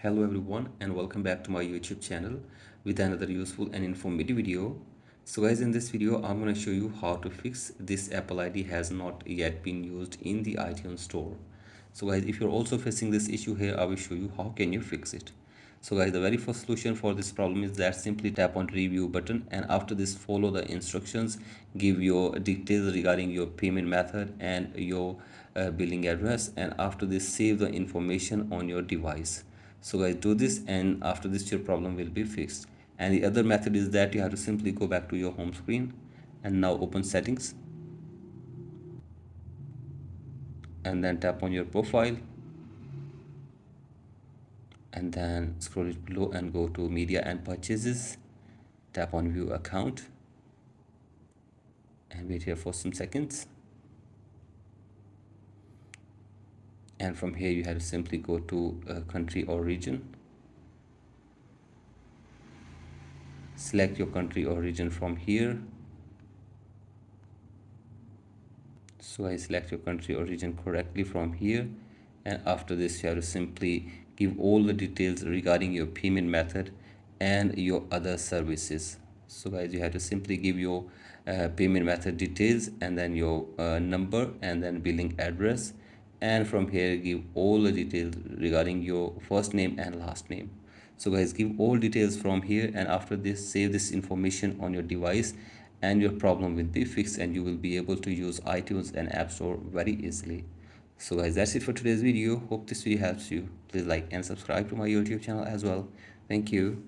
Hello everyone and welcome back to my YouTube channel with another useful and informative video. So guys, in this video I'm going to show you how to fix this Apple ID has not yet been used in the iTunes store. So guys, if you're also facing this issue here, I will show you how can you fix it. So guys, the very first solution for this problem is that simply tap on review button, and after this follow the instructions, give your details regarding your payment method and your billing address, and after this save the information on your device. So guys, do this, and after this your problem will be fixed. And the other method is that you have to simply go back to your home screen and now open settings, and then tap on your profile, and then scroll it below and go to media and purchases. Tap on view account and wait here for some seconds. And from here you have to simply go to country or region. Select your country or region from here. So I select your country or region correctly from here, and after this you have to simply give all the details regarding your payment method and your other services. So guys, you have to simply give your payment method details, and then your number, and then billing address, and from here give all the details regarding your first name and last name. So guys, give all details from here, and after this save this information on your device, and your problem will be fixed, and you will be able to use iTunes and App Store very easily. So guys, that's it for today's video. Hope this video helps you. Please like and subscribe to my YouTube channel as well. Thank you.